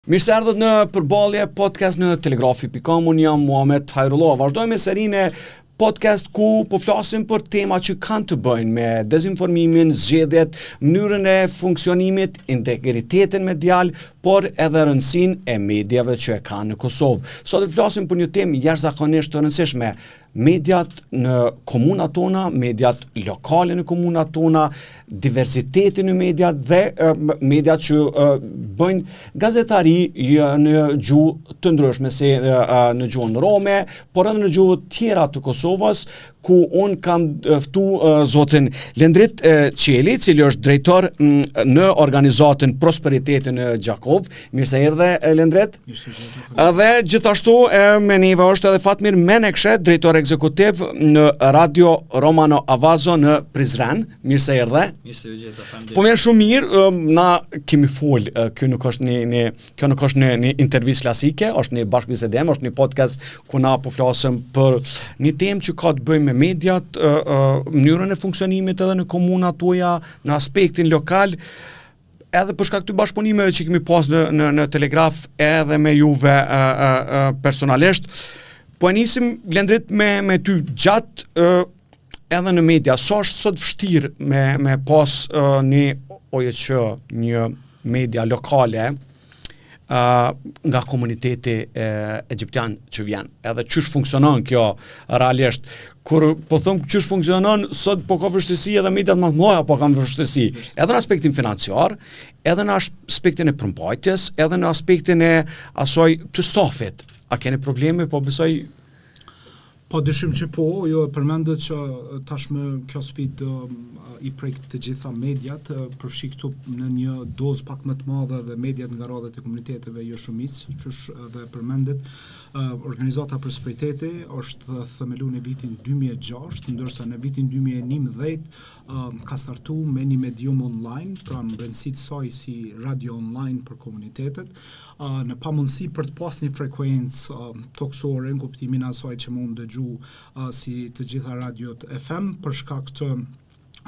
Mirë se ardhët në përballje podcast në Telegrafi.com. Unë jam Muhamet Hajrullova. Vazhdojmë me serinë e podcast ku po flasim për tema që kanë të bëjnë me dezinformimin, zgjedhjet, mënyrën e funksionimit, integritetin medial, por edhe rëndësinë e mediave që e kanë në Kosovë. Sot do të flasim për një temë jashtëzakonisht të rëndësishme. Mediat në komunat tona, mediat lokale në komunat tona, diversiteti në mediat dhe mediat që bëjnë gazetari në gjuhë të ndryshme, si në gjuhën rome, por edhe në gjuhë tjera të Kosovës, ku unë kam ftu zotin Lendrit Qeli, cili është drejtor në organizatën Prosperiteti në Gjakov. Mirë se erdhe, Lendrit. Dhe gjithashtu me neve është edhe Fatmir Menekshë, drejtor ekzekutiv në Radio Romano Avazo në Prizren. Mirë se erdhe. Mirë se u gjeta, faleminderit. Po vjen shumë mirë, na kemi fol, kjo nuk është një intervistë klasike, është një bashkëbisedim, është një podcast ku na po flasim për një temë që ka të bëjë me mediat, mënyrën e funksionimit edhe në komunat tuaja, në aspektin lokal, edhe për shkak të bashkëpunimeve që kemi pas në Telegraf edhe me juve personalisht. Po e nisim, Lendrit, me ty gjatë edhe në media. Sa është sot vështirë me pas një media lokale nga komuniteti egjiptian që vjen. Edhe çish funksionon kjo realisht. Kur po them çish funksionon, sot po ka vështirësi edhe mediat më të mëdha po kanë vështirësi. Edhe në aspektin financiar, edhe në aspektin e përmbajtjes, edhe në aspektin e asaj të stafit. A keni probleme? Po besoj. Po dyshim që po, jo e përmendet që tashmë kjo sfidë i prek të gjitha mediat, përfshi këtu në një dozë pak më të madhe dhe mediat nga radhët e komuniteteve jo shumicë, qysh dhe përmendet. Organizata Prosperiteti është themeluar në vitin 2006, ndërsa në vitin 2011 ka startu me një medium online, pra në brendësi të saj si radio online për komunitetet, në pamundësi për të pas një frekuencë toksore në kuptimin e asaj që mund dëgju si të gjitha radiot FM, për shkak të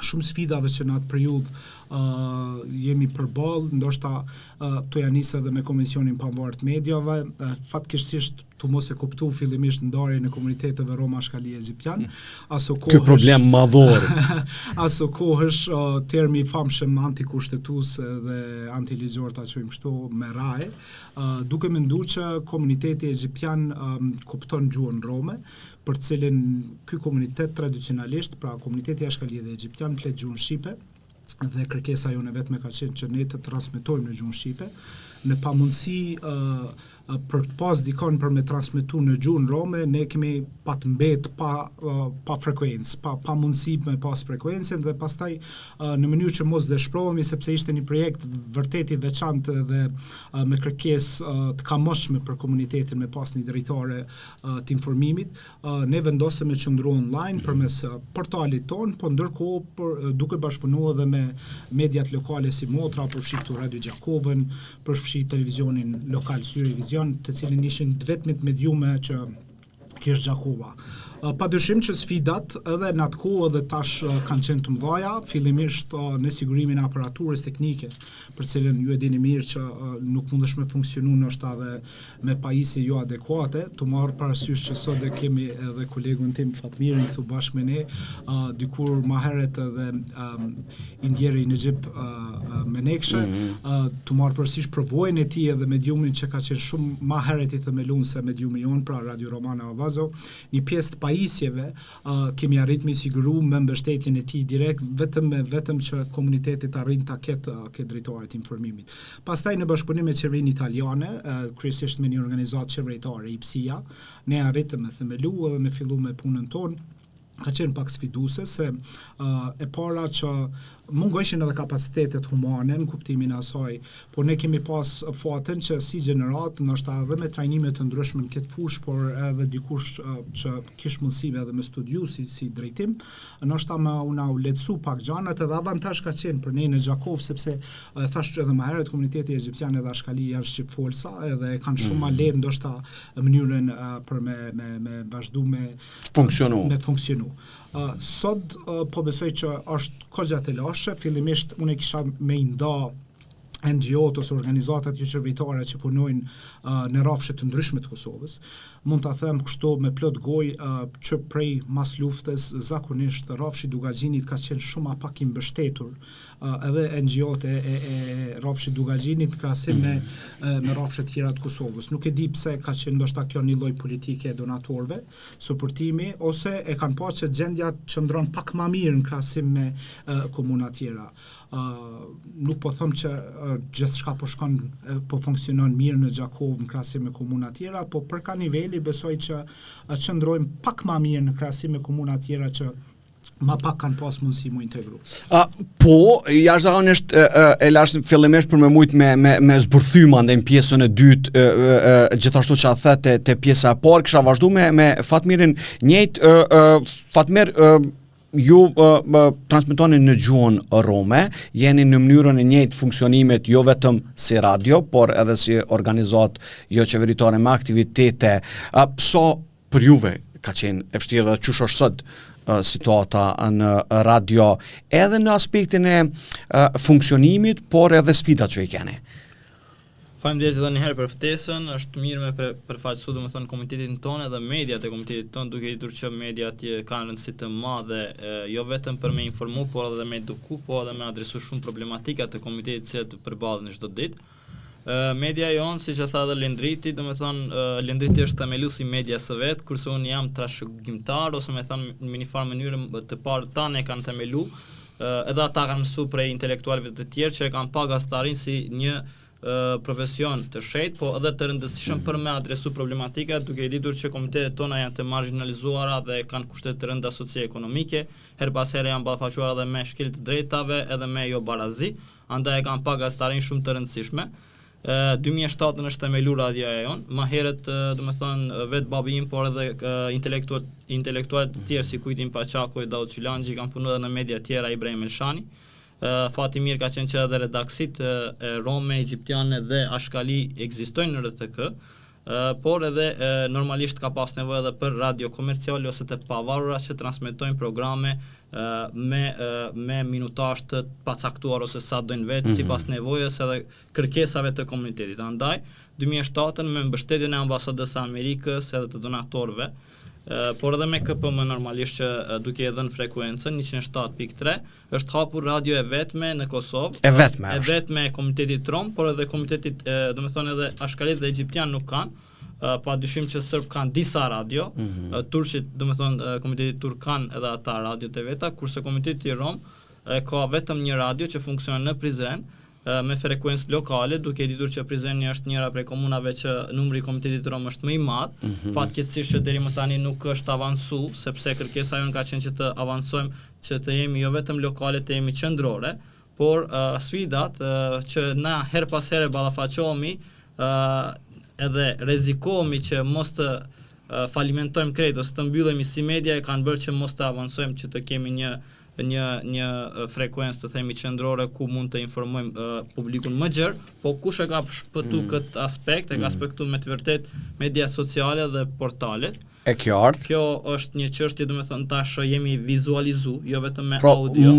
shumë sfidave që në atë periudhë jemi përballë, ndoshta to ja nis edhe me Komisionin Pavarur të Mediave, fatkeqësisht tu mos e kuptu fillimisht ndarjen e komuniteteve Roma Shkali Egjiptian, aso kohësh ky problem madhor. Aso kohësh termi i famshëm antikushtetues dhe antiligjor ta quajmë kështu me raje, duke menduar që komuniteti egjiptian kupton gjuhën rome, për të cilin ky komunitet tradicionalisht, pra komuniteti jashtkali dhe egjiptian flet gjuhën shqipe, dhe kërkesa jone vetme ka qenë që ne të transmetojmë në gjuhën shqipe, në pamundësi për të pas dikon për me transmetu në gjuhën rome, ne kemi pa të mbet pa frekuencë, pa mundësi me pas frekuencën, dhe pastaj në mënyrë që mos dëshpërohemi, sepse ishte një projekt vërtet i veçantë dhe me kërkesë të kamoshme për komunitetin me pas një drejtore të informimit, ne vendosëm me qëndru online përmes portalit ton, po ndërkohë duke bashkëpunuar edhe me mediat lokale si Motra, përfshi këtu Radio Gjakovën, përfshi televizionin lokal Syrivizion, të cilin ishin vetmit mediume që kishte Gjakova. Padyshim që sfidat edhe në atë kohë edhe tash kanë qenë të mëdha, fillimisht në sigurimin e aparaturës teknike, për cilën ju e dini mirë që nuk mundesh me funksionu ndoshta edhe me pajisje jo adekuate, të marr parasysh që sot dhe kemi edhe kolegun tim Fatmirin këtu bashkë me ne, dikur më herët edhe i ndjeri në Xhip Menekshë, të marr parasysh përvojën e tij edhe mediumin që ka qenë shumë më herët i themeluar se mediumi jon, pra Radio Romano Avazo, një pjesë të pajisjeve kemi arrit me siguru me mbështetjen e tij direkt, vetëm që komuniteti të arrin ta ketë drejtorit informimit. Pastaj në bashkëpunim me qeverinë italiane, kryesisht me një organizatë qeveritare, IPSIA, ne arritëm me themelu dhe me fillu me punën tonë. Ka qenë pak sfiduese se e para që mungojshin edhe kapacitetet humane në kuptimin e asaj, por ne kemi pas fatin që si gjenerat, ndoshta edhe me trajnime të ndryshme në këtë fushë, por edhe dikush që kish mundësi edhe me studiu si drejtim, ndoshta më una u lehtësu pak gjanat, edhe avantazh ka qenë për ne në Gjakov, sepse thash edhe më herët komuniteti egjiptian edhe ashkali janë shqipfolsa, edhe kanë shumë më lehtë ndoshta mënyrën për me vazhdu me funksionu. Sot po besoj që është kogja të lashe, fillimisht unë kisha me i nda NGO-t ose organizatat jo qeveritare që punojnë në rrafshe të ndryshme të Kosovës. Mund ta them kështu me plot gojë që prej mas luftës zakonisht rrafshi Dugaxhinit ka qenë shumë pak i mbështetur edhe NGO-t e rrafshit Dugaxhinit krahasim me rrafshe tjera të Kosovës. Nuk e di pse ka qenë ndoshta kjo një lloj politike e donatorëve, suportimi ose e kanë pasur që gjendja qëndron pak më mirë në krahasim me komuna tjera. Nuk po them që gjithçka po funksionon mirë në Gjakov në krahasim me komuna tjera, po për ka niveli besoj që qëndrojmë pak më mirë në krahasim me komuna tjera që ma pak kanë pas mundësi mu integru. Po, jashtëzakonisht e lash fillimisht për me mujt me zbërthyma ndaj pjesën e dytë, gjithashtu që a the te pjesa e parë, kisha vazhdu me Fatmirin njëjtë. Fatmir, ju transmitoni në gjuhën rome, jeni në mënyrën e njëjtë funksionimit jo vetëm si radio, por edhe si organizat jo qeveritare me aktivitete. Sa për juve ka qenë e vështirë dhe çush është sot situata në radio, edhe në aspektin e funksionimit, por edhe sfidat që i keni? Faleminderit edhe një herë për ftesën. Është mirë me përfaqësu domethënë komunitetin tonë dhe mediat e komunitetit tonë, duke ditur që mediat kanë rëndësi të madhe jo vetëm për me informu, por edhe me eduku, por edhe me adresu shumë problematika të komunitetit që të përballen çdo ditë. Media jonë, siç e tha edhe Lendriti, domethënë Lendriti është themeluesi i medias së vet, kurse unë jam trashëgimtar ose më thënë në një farë mënyrë të parë tanë e kanë themelu, edhe ata kanë mësuar prej intelektualëve të tjerë që e kanë pa gastarin si një profesion të shejt, po edhe të rëndësishëm për me adresu problematika, duke i ditur që komunitetet tona janë të marginalizuara dhe kanë kushte të rënda socio-ekonomike, her pas here janë ballafaqoara edhe me shkel të drejtave edhe me jo barazi, andaj e kanë pa gastarin shumë të rëndësishme. 2007 është themelur radioja jon, më herët domethënë vet babi im, por edhe intelektualët të tjerë si Kujtim Paçako, Daud Qylanxhi kanë punuar edhe në media të tjera, Ibrahim Elshani. Fatimir ka qenë që edhe redaksit rome, egjiptiane dhe ashkali ekzistojnë në RTK, por edhe normalisht ka pas nevojë edhe për radio komerciale ose të pavarura që transmetojnë programe me minutazh të pacaktuar ose sa dojnë vetë sipas nevojës edhe kërkesave të komunitetit. Andaj 2007 me mbështetjen e ambasadës së Amerikës edhe të donatorëve, por edhe me KPM normalisht që duke e dhënë frekuencën 107.3, është hapur radio e vetme në Kosovë. E vetme e komunitetit rom, por edhe komunitetit, domethënë edhe ashkalit dhe egjiptian nuk kanë. Pa dyshim që serb kanë disa radio, turqit, domethënë komuniteti turk kanë edhe ata radio të veta, kurse komuniteti rom ka vetëm një radio që funksionon në Prizren, me frekuencë lokale, duke ditur që Prizreni është njëra prej komunave që numri i komunitetit rom është më i madh. Fatkeqësisht që deri më tani nuk është avancu, sepse kërkesa jonë ka qenë që të avancojmë, që të jemi jo vetëm lokale, të jemi qendrore, por sfidat që na her pas here ballafaqohemi, edhe rrezikohemi që mos të falimentojmë krejt ose të mbyllemi si media, e kanë bërë që mos të avancojmë, që të kemi një frekuencë të themi qendrore ku mund të informojmë publikun më gjerë, po kush e ka shpëtu këtë aspekt, e ka aspektu me të vërtet media sociale dhe portalet. E qartë. Kjo është një çështje, domethënë tash jemi vizualizu, jo vetëm me audio.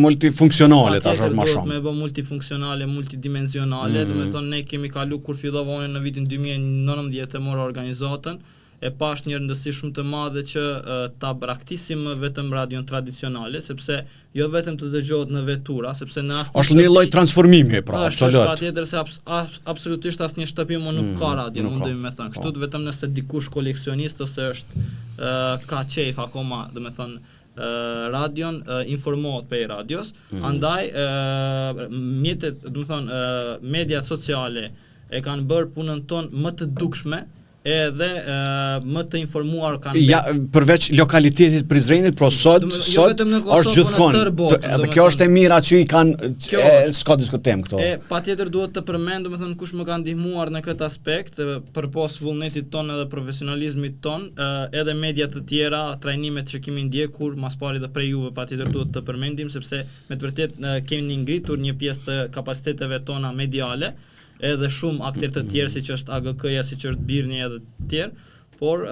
Multifunksionale tash është më shumë. Me bë multifunksionale, multidimensionale, domethënë ne kemi kalu kur fillova unë në vitin 2019 e mora organizatën, e pash një rëndësi shumë të madhe që ta braktisim vetëm radion tradicionale, sepse jo vetëm të dëgjohet në vetura, sepse në asnjë është një lloj transformimi, pra, absolutisht. Është patjetër se absolutisht asnjë shtëpi më nuk ka radio, mundemi me thënë. Kështu vetëm nëse dikush koleksionist ose është ka qejf akoma, domethënë radion informohet për radios, andaj mjetet, domethënë media sociale e kanë bërë punën tonë më të dukshme, edhe më të informuar kanë. Ja, përveç lokalitetit Prizrenit, pro sot është gjithkohë. Edhe kjo është e mira që i kanë, s'ka diskutim këto. Patjetër duhet të përmend, domethënë kush më kanë ndihmuar në këtë aspekt, përpos vullnetit ton edhe profesionalizmit ton, edhe media të tjera, trajnimet që kemi ndjekur, mas pari dhe prej juve patjetër duhet të përmendim, sepse me të vërtet kemi ngritur një pjesë të kapaciteteve tona mediale, edhe shumë aktorë të tjerë siç është AGK-ja, siç është Birni edhe të tjerë, por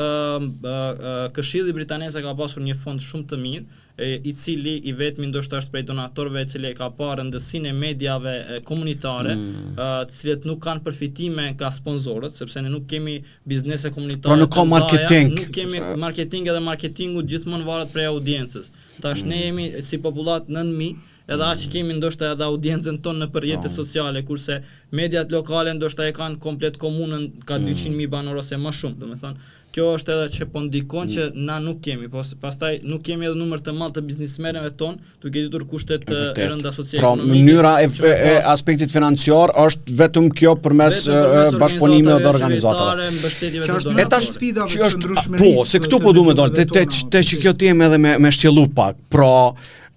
Këshilli Britanez ka pasur një fond shumë të mirë, i cili i vetmi ndoshta është prej donatorëve i cili ka parë rëndësinë e mediave komunitare, të cilët nuk kanë përfitime nga sponsorët, sepse ne nuk kemi biznese komunitare. Pra nuk ka marketing. Nuk kemi marketing, edhe marketingu gjithmonë varet prej audiencës. Tash ne jemi si popullat 9.000, edhe aq kemi ndoshta edhe audiencën tonë në rrjetet sociale, kurse mediat lokale ndoshta e kanë komplet komunën ka 200.000 banor ose më shumë, domethënë kjo është edhe që po ndikon që na nuk kemi, pastaj nuk kemi edhe numër të madh të biznesmenëve ton, duke ditur kushtet e rënda socio-ekonomike. Pra mënyra e aspektit financiar është vetëm kjo përmes bashkëpunimeve dhe organizatave. Kjo është tash sfida që është po, se këtu po duam të dalë, te që kjo temë edhe me shtjellu pak. Pra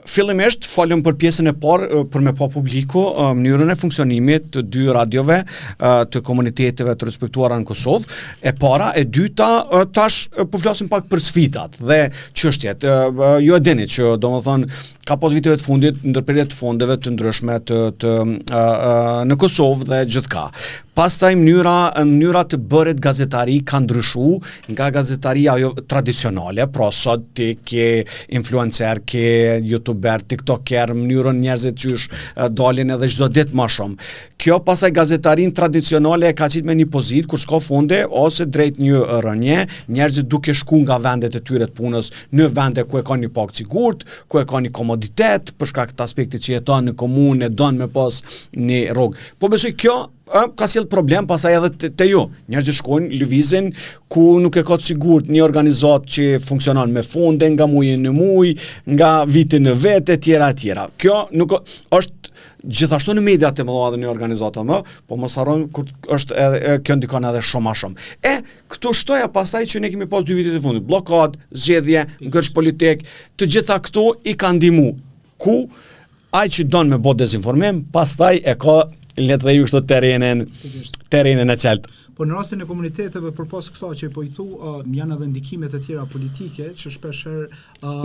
fillimisht folëm për pjesën e parë për me pa publiku mënyrën e funksionimit të dy radiove të komuniteteve të respektuara në Kosovë. E para, e dyta, tash po flasim pak për sfidat dhe çështjet. Ju e dini që domethënë ka pas viteve të fundit ndërprerje të fondeve të ndryshme në Kosovë dhe gjithka. Pastaj mënyra të bëret gazetari ka ndryshu nga gazetaria ajo tradicionale, pra sot ti ke influencer, ke youtuber, tiktoker, mënyrën njerëzit qysh dalin edhe çdo ditë më shumë. Kjo pastaj gazetarin tradicionale e ka qitë me një pozitë kur s'ka fonde ose drejt një rënje, njerëzit duke shku nga vendet e tyre të punës në vende ku e ka një pak sigurt, ku e ka një komoditet, për shkak të aspektit që jeton në komunë, e don me pas një rrugë. Po besoj kjo ka sjell problem pasaj edhe te ju. Njerëzit shkojnë, lëvizin ku nuk e ka të sigurt një organizatë që funksionon me fonde nga muji në muj, nga viti në vete, tjera. Kjo nuk është gjithashtu në mediat e mëdha dhe një organizatë më, po mos harrojmë kur është kjo ndikon edhe shumë më shumë. Këtu shtoja pastaj që ne kemi pas 2 vitet e fundit, bllokad, zgjedhje, ngërç politik, të gjitha këto i kanë ndihmu. Ku ai që don me bë dezinformim, pastaj e ka le të themi kështu terrenin e qartë. Po në rastin e komuniteteve përpas kësaj që po i thu, janë edhe ndikimet e tjera politike që shpeshherë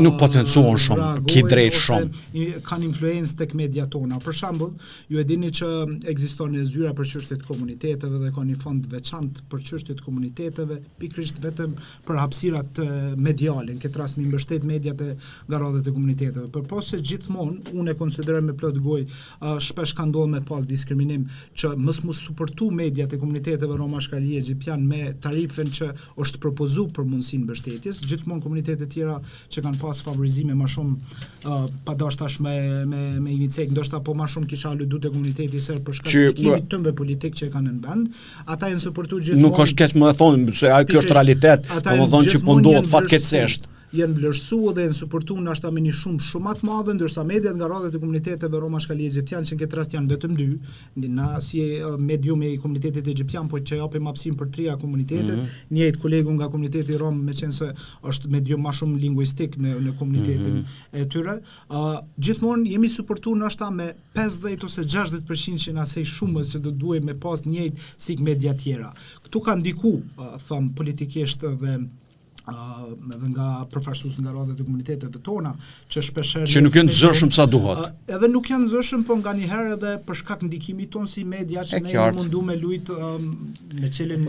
nuk potencuohen shumë, ki drejt shumë. Kanë influencë tek media tona. Për shembull, ju e dini që ekziston një zyra për çështjet e komuniteteve dhe ka një fond veçantë për çështjet e komuniteteve, pikërisht vetëm për hapësirat mediale, në këtë rast mi mbështet mediat e garradhet e komuniteteve. Përpos se gjithmonë unë e konsideroj me plot gojë, shpesh ka ndodhur me pas diskriminim që mos suportu mediat e komuniteteve Roma Shkalie Egjiptian me tarifën që është propozuar për mundësinë mbështetjes. Gjithmonë komunitete tjera që kanë pas favorizime më shumë padashtash me Imicek, ndoshta po më shumë kisha aludu te komuniteti ser për shkak të ndikimit tëndve politik që kanë në vend. Ata janë suportuar gjithmonë. Nuk është keq më e thonë se ajo kjo është realitet, domethënë që po ndodh fatkeqësisht. Janë vlerësuar dhe janë suportuar ndoshta me një shumë më të madhe, ndërsa mediat nga radhët e komuniteteve Roma Shkalie Egjiptian që në këtë rast janë vetëm 2, na si medium i komunitetit egjiptian, po që japim hapësinë për 3 komunitetet, njëjtë kolegu nga komuniteti rom, meqense është medium më shumë lingvistik në komunitetin e tyre. Gjithmonë jemi suportuar ndoshta me 50 ose 60% që na sej shumës që do duhet me pas njëjtë si media tjera. Ktu ka ndiku, them politikisht dhe edhe nga përfaqësues nga radhët e komuniteteve tona që shpeshherë që nuk janë të zëshëm sa duhet. Edhe nuk janë zëshëm, po nganjëherë edhe për shkak ndikimit ton si media që ne mundu me lut me cilën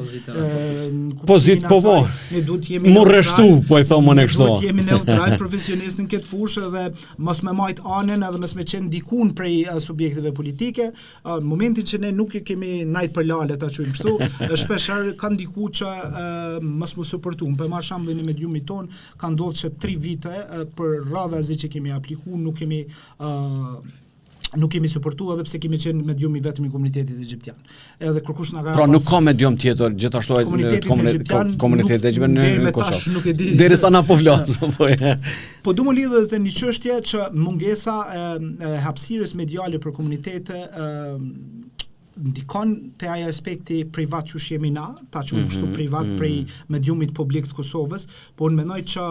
pozit po. Ne duhet jemi mu rreshtu, po i thonë ne kështu. Duhet jemi neutral profesionist në këtë fushë dhe mos me majt anën edhe mos me qenë ndikun prej subjekteve politike. Në momentin që ne nuk e kemi najt për lale ta quajmë kështu, shpeshherë ka ndikuar që mos mu suportuam. Për marrë në mediumit ton ka ndodhur që 3 vite për radha zi që kemi aplikuar nuk kemi suportuar edhe pse kemi qenë mediumi vetëm i komunitetit egjiptian. Edhe kërkush na ka pra nuk ka medium tjetër gjithashtu komuniteti egjiptian në Kosovë. Derisa na po flas, thonë. Po du më lidhet te një çështje që mungesa e hapësirës mediale për komunitete ndikon te ai aspekti privat që jemi na, ta quajmë kështu privat prej mediumit publik të Kosovës, po unë mendoj që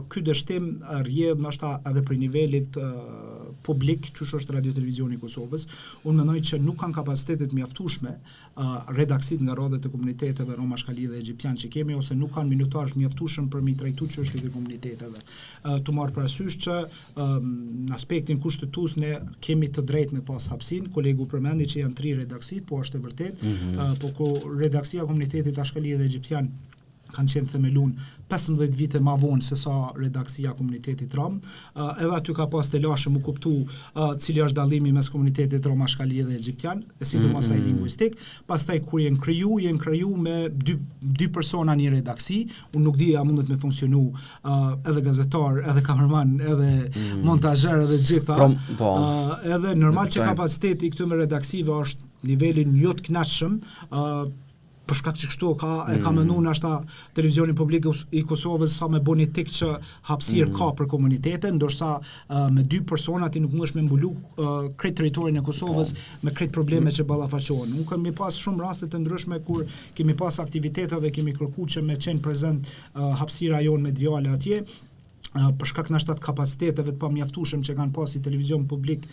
ky dështim rrjedh ndoshta edhe për nivelit publik, që është radio televizioni i Kosovës. Unë mendoj që nuk kanë kapacitetet mjaftueshme redaksit nga radhët e komuniteteve Roma Shkalie dhe Egjiptian që kemi, ose nuk kanë minutazh mjaftueshëm për mi trajtuar çështjet e komuniteteve. Të marr parasysh që në aspektin kushtetues ne kemi të drejtë me pas hapësinë, kolegu përmendi që janë 3 redaksit, po është e vërtet, po ku redaksia e komunitetit Ashkalie dhe Egjiptian kanë qenë themelun 15 vite ma vonë se sa redaksia komunitetit rom. Edhe aty ka pas të lashë mu kuptu cili është dallimi mes komunitetit rom ashkali dhe egjiptian, sidomos ai lingvistik. Pastaj kur jenë kriju me dy persona një redaksi, unë nuk di a mundet me funksionu edhe gazetar, edhe kamerman, edhe montazher, edhe gjitha. Edhe normal që kapaciteti i këtyre redaksive është nivelin jo të kënaqshëm, për shkak që kështu e ka menuar nashta televizioni publik i Kosovës sa me boni tik që hapësirë ka për komunitete, ndërsa me dy persona ti nuk mundesh me mbulu krejt territorin e Kosovës me krejt probleme që ballafaqohen. Unë kemi pas shumë raste të ndryshme kur kemi pas aktivitete dhe kemi kërkuar që me qenë prezent hapësira jonë mediale atje, për shkak nashta të kapaciteteve të pamjaftueshëm që kanë pasi televizion publik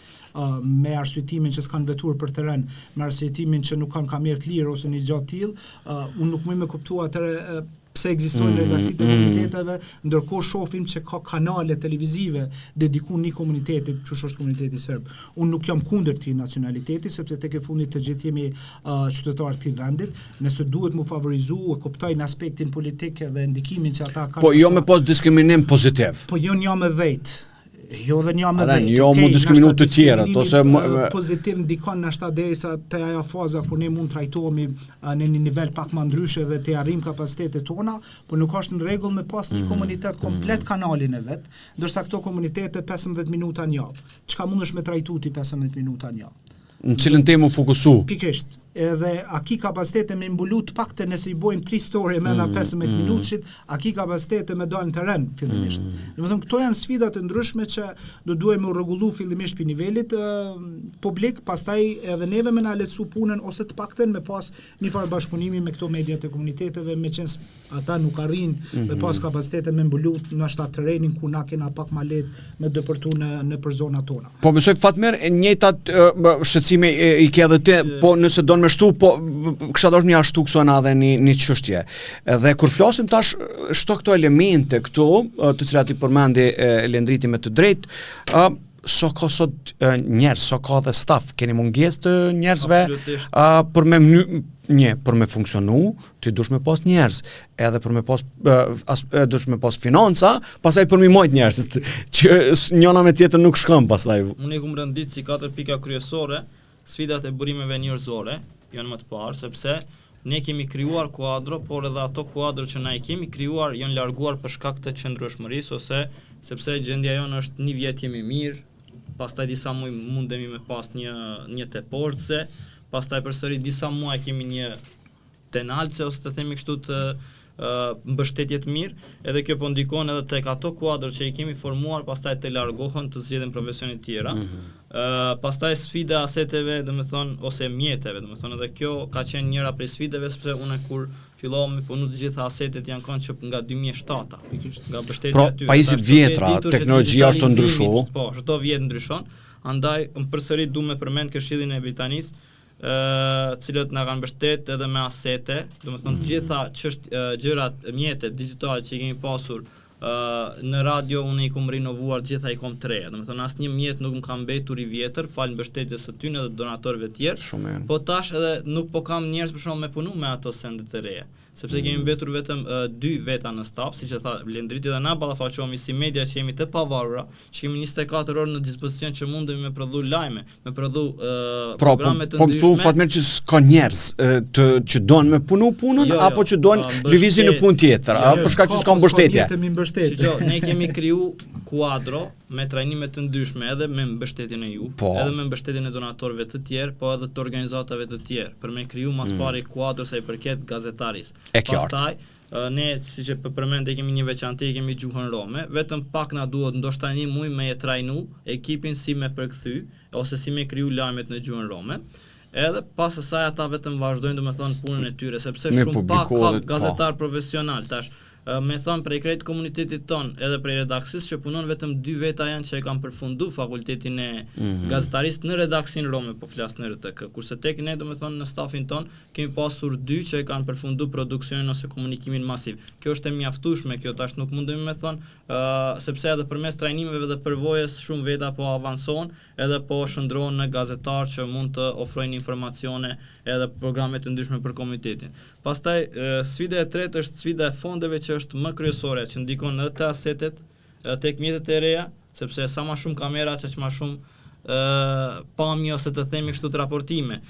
me arsyetimin që s'kan vetur për terren, me arsyetimin që nuk kanë kamerë të lirë ose një gjatë tillë, unë nuk më kuptua atëre pse ekzistojnë redaksitë e komuniteteve, ndërkohë shohim që ka kanale televizive dedikuar një komuniteti, që është komuniteti serb. Unë nuk jam kundër këtij nacionaliteti, sepse tek e fundit të gjithë jemi qytetarë të këtij vendit, nëse duhet mu favorizu, e kuptojnë aspektin politik dhe ndikimin që ata kanë. Po jo me pas diskriminim pozitiv. Po jo një me 10. Jo dhe një me 10. Jo mund diskriminu të tjerët, ose pozitiv ndikon nashta derisa te ajo faza ku ne mund trajtohemi në një nivel pak më ndryshe dhe të arrim kapacitetet tona, por nuk është në rregull me pas një komunitet komplet kanalin e vet, ndërsa këto komunitete 15 minuta në javë. Çka mundesh me trajtu ti 15 minuta në javë? Në cilën temë u fokusu? Pikërisht. Edhe a ki kapacitete me mbulu të pakte nëse i bojmë 3 story me 15 minutëshit, a ki kapacitete me dalë në teren fillimisht. Domethënë këto janë sfida të ndryshme që do duhem u rregullu fillimisht për nivelit publik, pastaj edhe neve me na lehtësu punën ose të pakten me pas një farë bashkëpunimi me këto mediat e komuniteteve, me qenë ata nuk arrin me pas kapacitete me mbulu në shtat terrenin ku na kena pak më lehtë me dëpërtu në për zonat tona. Po besoj Fatmer, njëjtat shqetësime i ke edhe ti, po nëse don shtu, po kësha dosh një ashtu këso edhe një çështje. Dhe kur flasim tash shto këto elemente këtu, të cilat i përmendi Lendriti me të drejtë, so ka sot njerëz, so ka dhe staf, keni mungesë të njerëzve për me funksionu, ti dush me pas njerëz, edhe për me pas dush me pas financa, pastaj për me majt njerëz, që njëna me tjetër nuk shkon pastaj. Unë e kum rëndit si 4 pika kryesore, sfidat e burimeve njerëzore janë më të parë, sepse ne kemi krijuar kuadro, por edhe ato kuadro që na i kemi krijuar janë larguar për shkak të qëndrueshmërisë, ose sepse gjendja jonë është një vjet jemi mirë, pastaj disa muaj mundemi me pas një teportse, pastaj përsëri disa muaj kemi një tenalce ose të themi kështu të mbështetje të mirë, edhe kjo po ndikon edhe tek ato kuadro që i kemi formuar, pastaj të largohen të zgjedhin profesione të tjera. Pastaj sfida aseteve, domethënë ose mjeteve, domethënë edhe kjo ka qenë njëra prej sfidave, sepse unë kur fillova me punu të gjitha asetet janë kanë që nga 2007, nga mbështetja aty. Pajisjet vjetra, teknologjia është ndryshu. Po, çdo vjet ndryshon. Andaj përsëri du me përmend Këshillin e Britanisë, cilët na kanë mbështet edhe me asete, domethënë të gjitha gjërat mjetet digjitale që i kemi pasur në radio, unë i kom rinovuar gjitha i kom të reja. Domethënë asnjë mjet nuk më ka mbetur i vjetër, falë mbështetjes së tyre dhe donatorëve të tjerë. Po tash edhe nuk po kam njerëz për shkak me punu me ato sendet e reja. Sepse kemi mbetur vetëm 2 veta në staf, siç e tha Lendriti, dhe na ballafaqohemi si media që jemi të pavarura, që kemi 24 orë në dispozicion që mundemi me prodhu lajme, me prodhu programe të ndryshme. Po Fatmer që s'ka njerëz që duan me punu punën, apo që duan lëvizin në punë tjetër, për shkak që s'ka mbështetje. Ne kemi kriju kuadro me trajnime të ndryshme, edhe me mbështetjen e juve, edhe me mbështetjen e donatorëve të tjerë, po edhe të organizatave të tjerë, për me kriju mas pari kuadro sa i përket gazetarisë. Pastaj, ne siç e përmendë kemi një veçantë, kemi gjuhën rome, vetëm pak na duhet ndoshta një muaj me e trajnu ekipin si me përkthy ose si me kriju lajmet në gjuhën rome. Edhe pas asaj ata vetëm vazhdojnë domethënë punën e tyre, sepse shumë pak ka gazetar profesional tash. Me thonë prej krejt komunitetit ton, edhe prej redaksisë që punon vetëm 2 veta janë që e kanë përfundu fakultetin e gazetarisë në redaksin Rome, po flas në RTK. Kurse tek ne, domethënë në stafin ton, kemi pasur 2 që e kanë përfundu produksionin ose komunikimin masiv. Kjo është e mjaftueshme, kjo tash nuk mundemi me thonë, sepse edhe përmes trajnimeve dhe përvojës shumë veta po avansohen, edhe po shndrohen në gazetar që mund të ofrojnë informacione edhe programe të ndryshme për komunitetin. Pastaj sfida e tretë është sfida e fondeve që është më kryesore, që ndikon edhe te asetet, tek mjetet e reja, sepse sa më shumë kamera, që më shumë pamje ose të themi kështu të raportime,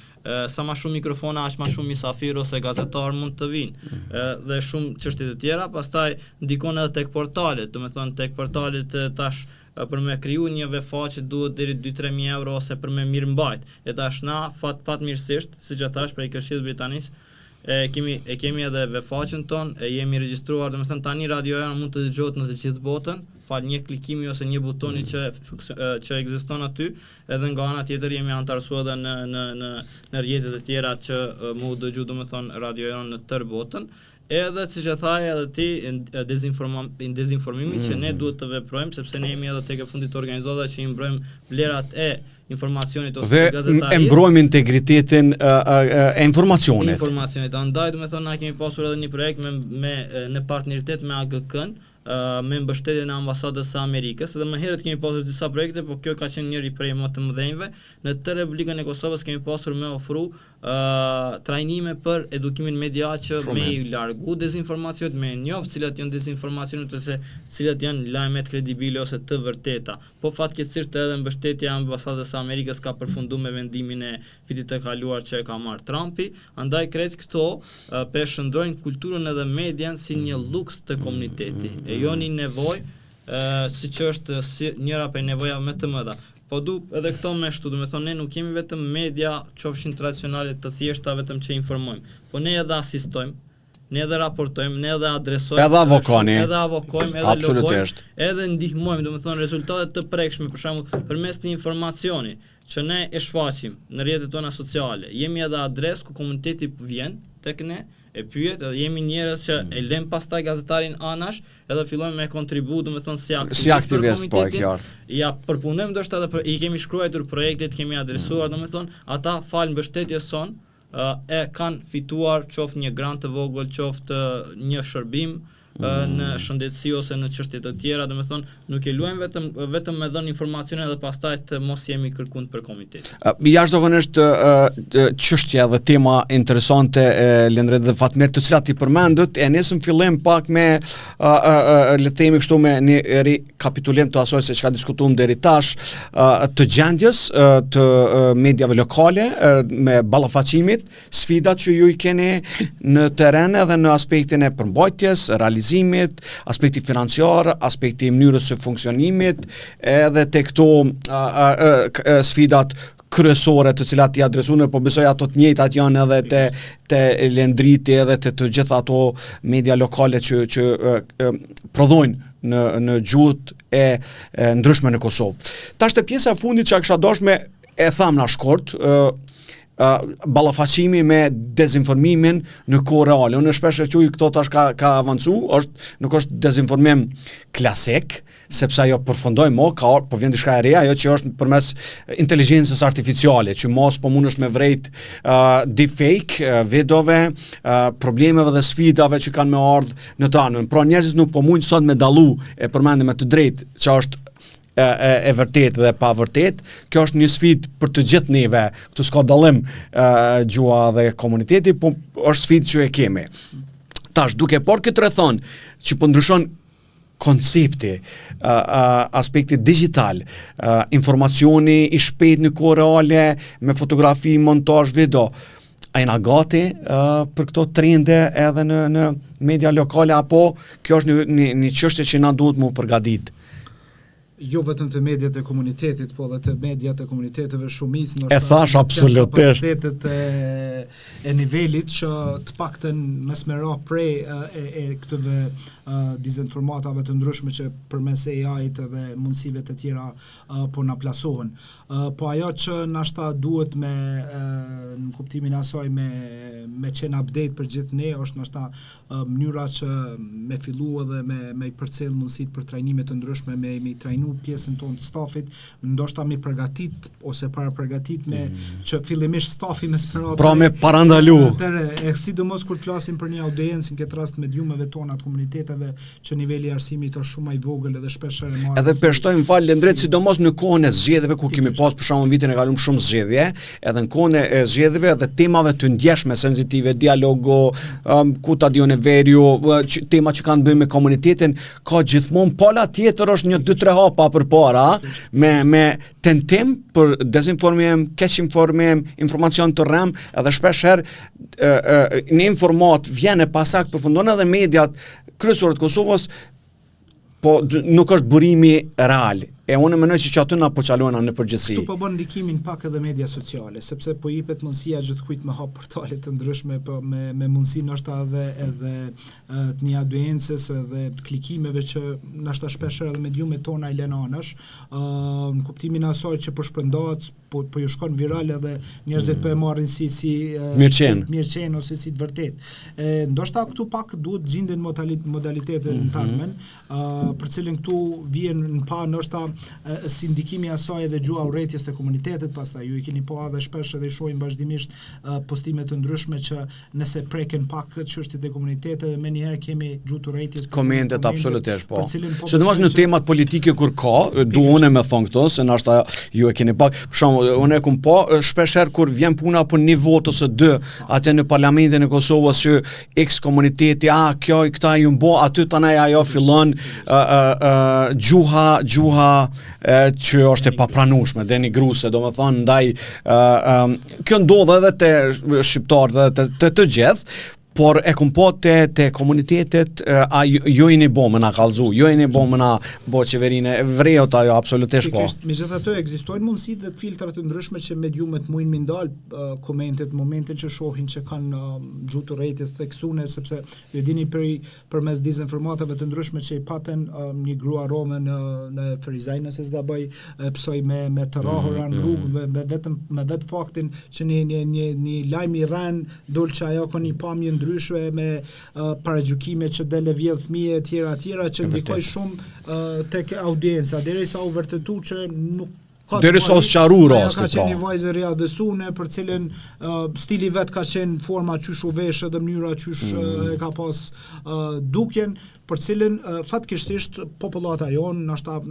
sa më shumë mikrofona, aq më shumë mysafir ose gazetar mund të vinë, dhe shumë çështje të tjera. Pastaj ndikon edhe tek portalet, domethënë tek portalet tash për me kriju një vefaqe duhet deri 2-3.000 euro ose për me mirëmbajt. E tash na fatmirësisht, siç e thash, prej Këshillit Britanisë, e kemi edhe vefaqen ton, e jemi regjistruar, domethënë tani Radio Jon mund të dëgjohet në të gjithë botën, fal një klikimi ose një butoni që ekziston aty, edhe nga ana tjetër jemi antarësuar edhe në rrjetet e tjera që mu dëgju domethënë Radio Jon në tërë botën. Edhe siç e thaje edhe ti, dezinformimi që ne duhet të veprojmë, sepse ne jemi edhe tek e fundit organizata që i mbrojmë vlerat e informacionit ose gazetarisë. Dhe e mbrojmë integritetin e informacionit. Andaj domethënë na kemi pasur edhe një projekt në partneritet me AGK-n, me mbështetjen e ambasadës së Amerikës, dhe më herët kemi pasur disa projekte, po kjo ka qenë njëri prej më të mëdhenjve. Në të Republikën e Kosovës kemi pasur me ofru trajnime për edukimin medial që me i largu dezinformacionet, me njoft cilat janë dezinformacionet ose cilat janë lajmet kredibile ose të vërteta. Po fatkeqësisht edhe mbështetja e ambasadës së Amerikës ka përfunduar me vendimin e vitit të kaluar që e ka marrë Trumpi, andaj krejt këto përshëndrojnë kulturën edhe median si një luks të komunitetit. E jo një nevojë, siç është njëra prej nevojave më të mëdha. Po du edhe këto me shtu, domethënë ne nuk kemi vetëm media qofshin tradicionale të thjeshta vetëm që informojmë, po ne edhe asistojmë, ne edhe raportojmë, ne edhe adresojmë, edhe avokojmë, edhe logojmë, edhe ndihmojmë, domethënë rezultate të prekshme, për shembull, përmes një informacioni që ne e shfaqim në rrjetet tona sociale. Jemi edhe adresë ku komuniteti vjen tek ne, e pyet, edhe jemi njerëz që e lëm pastaj gazetarin anash, edhe fillojmë me kontribu, domethënë si aktivist po e qartë. Ja përpunojmë ndoshta edhe i kemi shkruar projektet, kemi adresuar, domethënë ata fal mbështetjes son e kanë fituar qoftë një grant të vogël, qoftë një shërbim në shëndetësi ose në çështje të tjera, domethënë nuk e luajmë vetëm me dhënë informacione dhe pastaj të mos jemi kërkuar për komitetin. Jashtëzakonisht çështja dhe tema interesante Lendret dhe Fatmir, të cilat i përmendët, e nisëm fillim pak me le të themi kështu me një rikapitulim të asaj se çka diskutuam deri tash, të gjendjes të mediave lokale me ballafaqimit, sfidat që ju i keni në terren edhe në aspektin e përmbajtjes, aspekti financiar, aspekti mënyrës së funksionimit, edhe te këto sfidat kryesore të cilat i adresuar, po besoj ato të njëjtat janë edhe te Lendriti edhe të gjitha ato media lokale që prodhojnë në gjuhët e ndryshme në Kosovë. Tash te pjesa e fundit që kisha dashme e tham na shkurt, ballafaqimi me dezinformimin në kohë reale. Unë shpesh e quaj këto tash ka avancu, nuk është dezinformim klasik, sepse ajo përfundoi po vjen diçka e re, ajo që është përmes inteligjencës artificiale, që mos po mundesh me vrejt deepfake videove, problemeve dhe sfidave që kanë me ardhur në të anën. Pra njerëzit nuk po mundin sot me dallu, e përmendëm me të drejtë, që është e vërtet dhe pa vërtet. Kjo është një sfidë për të gjithë neve, këtu s'ka dallim gjua dhe komuniteti, po është sfidë që e kemi. Tash, duke por këtë rrethon që po ndryshon koncepti, aspekti digital, informacioni i shpejt në kohë reale, me fotografi, montazh, video, a jena gati për këto trende edhe në media lokale, apo kjo është një çështje që na duhet mu përgatit? jo vetëm të mediat e komunitetit, po dhe të mediat e komuniteteve shumicë. E thash absolutisht. Kapacitetet e nivelit që të paktën mesmera prej e këtëve dizinformatave të ndryshme që përmes AI-t dhe mundësive të tjera po na plasohen. Po ajo që nashta duhet me në kuptimin e asaj me qenë update për gjithë ne është nashta mënyra që me fillu edhe me përcjell mundësitë për trajnime të ndryshme, me i trajnu pjesën tonë të stafit, ndoshta me përgatit ose para përgatit me që fillimisht stafi me spera. Pra me parandalu. Sidomos kur flasim për një audiencë në këtë rast mediumeve tona të komuniteteve që niveli i arsimit është shumë i vogël edhe shpesh e marrë. Edhe përshtojmë falë drejt sidomos në kohën e zgjedhjeve ku kemi pas për shkakun vitin e kaluar shumë zgjedhje, edhe në kohën e zgjedhjeve dhe temave të ndjeshme, sensitive, dialogo, ku ta diun e veriu, tema që kanë të bëjnë me komunitetin, ka gjithmonë pala tjetër është një 2-3 hapa përpara me tentim për dezinformim, keq informim, informacion të rrem, edhe shpesh herë në informat vjen e pasak përfundon edhe mediat kryesorë të Kosovës, po nuk është burimi real. E unë mendoj që aty na po çalojnë në përgjithësi. Këtu po bën ndikimin pak edhe media sociale, sepse po jepet mundësia gjithkujt me hap portale të ndryshme, po me mundësi ndoshta edhe të një audiencës edhe të klikimeve që ndoshta shpesh edhe mediumet tona i lënë anash, në kuptimin e asaj që po shpërndahet, po ju shkon viral edhe njerëzit po e marrin si mirëqen ose si të vërtet. Ndoshta këtu pak duhet gjenden modalitete në tarmen, për cilën këtu vjen në pa ndoshta si ndikimi asaj edhe gjuha urrëties të komunitetit, pastaj ju i keni po edhe shpesh edhe shohim vazhdimisht postime të ndryshme që nëse preken pak çështjet e komuniteteve, më njëherë kemi gjuhë urrëties. Komentet absolutisht po. Sidomos në temat politike kur ka, unë me thon këto se ndoshta ju e keni pak, për shembull, unë kum po shpesh herë kur vjen puna për një vot ose 2 atë në parlamentin e Kosovës që X komuniteti, kjo këta ju mbo, aty tani ajo fillon gjuha që është e papranueshme, denigruse, domethënë ndaj kjo ndodh edhe te shqiptarët dhe të gjithë, por e kum po te komunitetet jo jeni bom na kallzu, jo jeni bom na bo qeverinë vreut ajo absolutisht po. Megjithatë ekzistojnë mundësi dhe filtra të ndryshme që mediumet mujnë mi ndal komentet momente që shohin që kanë gjuhë urrëties theksune, sepse ju dini përmes dezinformatave të ndryshme që i paten një grua rome në Ferizaj nëse s'gaboj psoi me të rrahura në rrugë me vetë faktin që një lajm i rën dol që ajo ka një pamje ndryshme me paragjykime që dele vjedh fëmijë e tjera që ndikoj shumë tek audienca derisa u vërtetu që nuk derisa u sqaru rasti ka qenë një vajzë e readesune për cilën stili vet ka qenë forma qysh u vesh edhe mënyra qysh e ka pas dukjen, për cilën fatkeqësisht popullata jonë ndoshta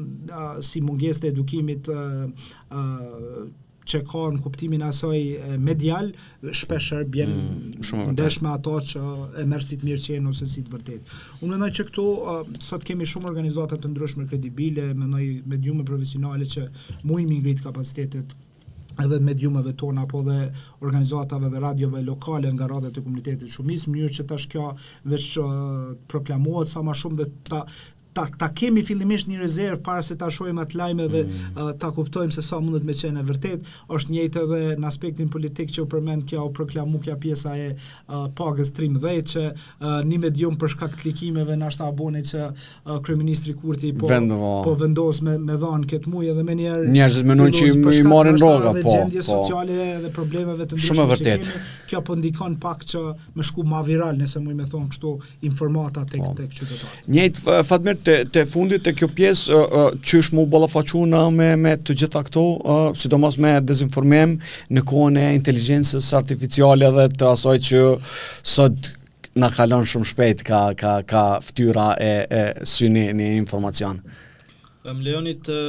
si mungesë të edukimit që ka në kuptimin asaj medial, shpeshherë bjen ndesh me ato që e merr si të mirëqen ose si të vërtet. Unë mendoj që këtu sot kemi shumë organizata të ndryshme kredibile, mendoj mediume profesionale që mujnë mi ngrit kapacitetet edhe mediumeve tona, apo dhe organizatave dhe radiove lokale nga radhët e komunitetit shumicë, mënyrë që tash kjo veç proklamohet sa më shumë dhe ta kemi fillimisht një rezervë para se ta shohim atë lajme dhe ta kuptojmë se sa mundet me qenë e vërtet. Është njëjtë edhe në aspektin politik që u përmend kjo proklamu kjo pjesa e pagës 13 që një medium për shkak të klikimeve nashta abone që kryeministri Kurti po vendos me dhanë këtë muaj edhe më njëherë njerëzit mendojnë që i marrin rroga po. Gjendje sociale dhe problemeve të ndryshme që kemi. Kjo po ndikon pak që më shku ma viral nëse muj me thon kështu informata tek qytetarët. Njëjtë Fatmir te fundit te kjo pjesë qysh mu ballafaquna me të gjitha këto, sidomos me dezinformim në kohën e inteligjencës artificiale dhe të asaj që sot na kalon shumë shpejt ka fytyra e syni në informacion. Më lejoni të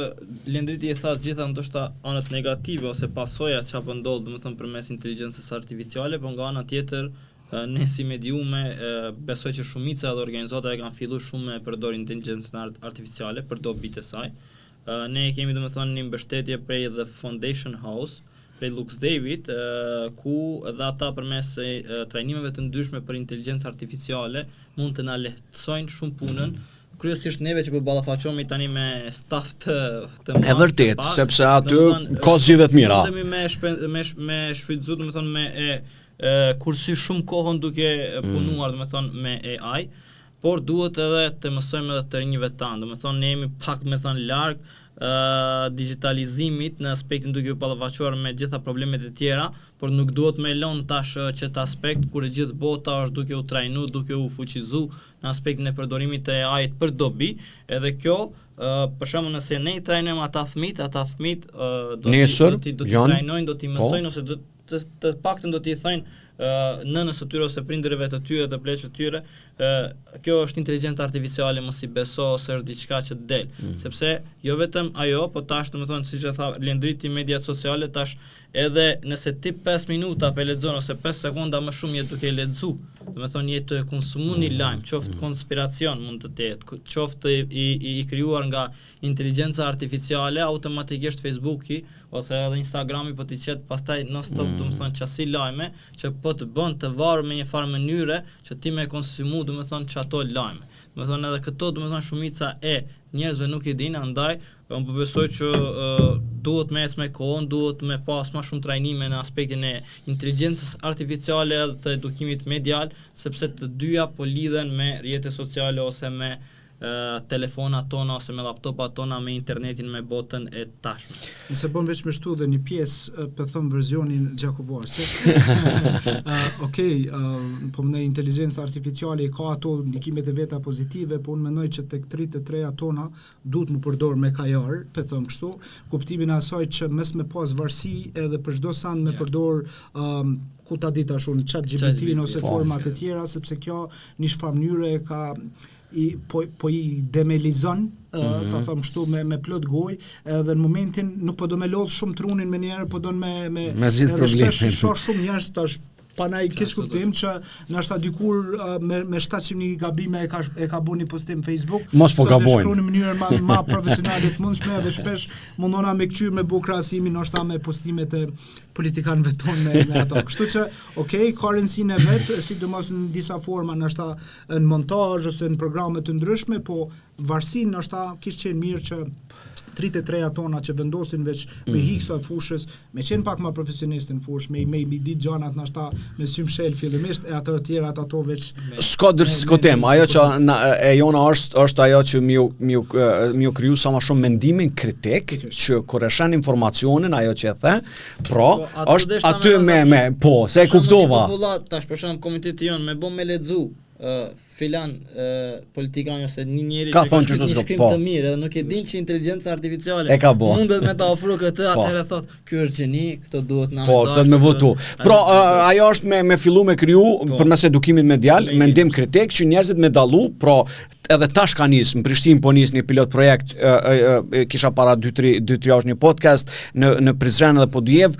Lendriti e tha gjitha ndoshta anët negative ose pasoja që apo ndodh domethënë përmes inteligjencës artificiale, por nga ana tjetër ne si mediume besoj që shumica dhe organizata e kanë filluar shumë me përdor inteligjencën artificiale për dobit e saj. Ne kemi domethënë një mbështetje prej The Foundation House, prej Lux David, ku edhe ata përmes trajnimeve të ndryshme për inteligjencë artificiale mund të na lehtësojnë shumë punën kryesisht neve që po ballafaqohemi tani me staf të E vërtet, sepse aty ka zgjidhje të mira. Me shfrytzu, domethënë me kursy shumë kohën duke punuar domethënë me AI, por duhet edhe të mësojmë edhe të rinjve tanë. Domethënë ne jemi pak larg digitalizimit në aspektin duke u ballafaquar me gjitha problemet e tjera, por nuk duhet me lënë tash qët aspekt kur e gjithë bota është duke u trajnu, duke u fuqizu në aspektin e përdorimit të AI-t për dobi, edhe kjo për shembull nëse ne i trajnojmë ata fëmijët do t'i trajnojnë, do t'i mësojnë ose do të paktën do t'i thënë nënës së tyre ose prindërve të tyre, të pleqët të tyre, kjo është inteligjencë artificiale, mos i beso se është diçka që del, sepse jo vetëm ajo, po tash domethënë siç e tha Lendriti, mediat sociale tash edhe nëse ti 5 minuta pe lexon ose 5 sekonda më shumë je duke lexu, domethënë je të konsumu një lajm, qoftë konspiracion mund të jetë, qoftë i krijuar nga inteligjenca artificiale, automatikisht Facebooki ose edhe Instagrami po t'i qet pastaj non stop domethënë çasi lajme që po të bën të varur me një farë mënyre që ti me konsumu domethënë çato lajme. Domethënë edhe këto domethënë shumica e njerëzve nuk i dinë, andaj unë po besoj që duhet me ecë me kohën, duhet me pas më shumë trajnime në aspektin e inteligjencës artificiale dhe të edukimit medial, sepse të dyja po lidhen me rrjetet sociale ose me telefonat tona ose me laptopat tona, me internetin, me botën e tashme. Nëse bën veç me shtu dhe një pjesë për thëmë versionin gjakovarëse. Po më në inteligencë artificiale ka ato ndikimet e veta pozitive, po unë menoj që tek 33 tona duhet më përdor me kajar, për thëmë kështu, kuptimin asaj që mes me pas varësi edhe për çdo sand me përdor ku ta ditë ashtu në ChatGPT ose format e tjera, sepse kjo një shfarë mënyre ka po i demelizon ta them kështu me plot gojë, edhe në momentin nuk po do me lodh shumë trunin me njerë, po do me zgjidh problemin. Shumë njerëz tash panaj keq kuptim që ndoshta dikur me 700.000 gabime e ka bënë një postim Facebook. Mos po gabojnë. Shkruan në mënyrë më profesionale të mundshme dhe shpesh mundona me kqyr me bë krahasimin ndoshta me postimet e politikanëve tonë me ato. Kështu që ka rëndësinë e vet, sidomos në disa forma ndoshta në montazh ose në programe të ndryshme, po varësinë ndoshta kishte qenë mirë që 33 tona që vendosin veç me hiksa fushës, me qenë pak më profesionist në fushë, me i ditë gjanat nashta me symë shel fillimisht, e ato tjera ato veç... S'ka dërskotem, ajo që e jona është ajo që mju kriju sa ma shumë mendimin kritik, që kur e shen informacionin, ajo që e the, pra, është aty se e kuptova. Tash për shembull komiteti jon me bë me lexu filan politikan ose një njeri që ka shkrim të mirë edhe nuk e din që inteligjenca artificiale mundet me ta ofru këtë, atëherë thot ky është gjeni, këto duhet na këtë me votu. Pra ajo është me fillu me kriju përmes edukimit medial, mendim kritik që njerëzit me dallu, pra edhe tash ka nis në Prishtinë po nis një pilot projekt, kisha para 2-3 javë një podcast në Prizren dhe Podjev,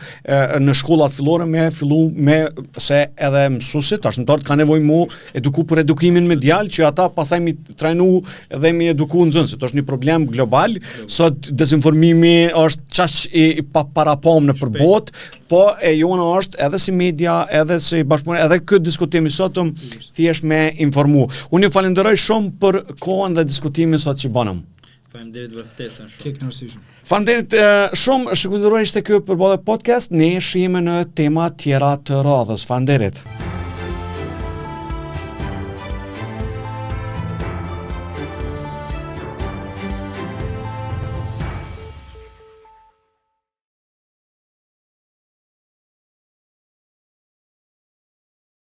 në shkollat fillore me fillu me se edhe mësuesit, arsimtarët kanë nevojë mu eduku për edukimin medial, që ata pastaj mi trajnu dhe mi eduku nxënësit. Është një problem global, sot dezinformimi është çaq i parapom në përbot, po e jona është edhe si media, edhe si bashkëpunim, edhe këtë diskutimi sotëm thjesht me informu. Unë ju falenderoj shumë për kohën dhe diskutimin sot që banëm. Faleminderit për ftesën shumë. Kek nërsishëm. Faleminderit shumë, shkëputuar ishte kjo përballë podcast, ne shihemi në tema tjera të radhës. Faleminderit.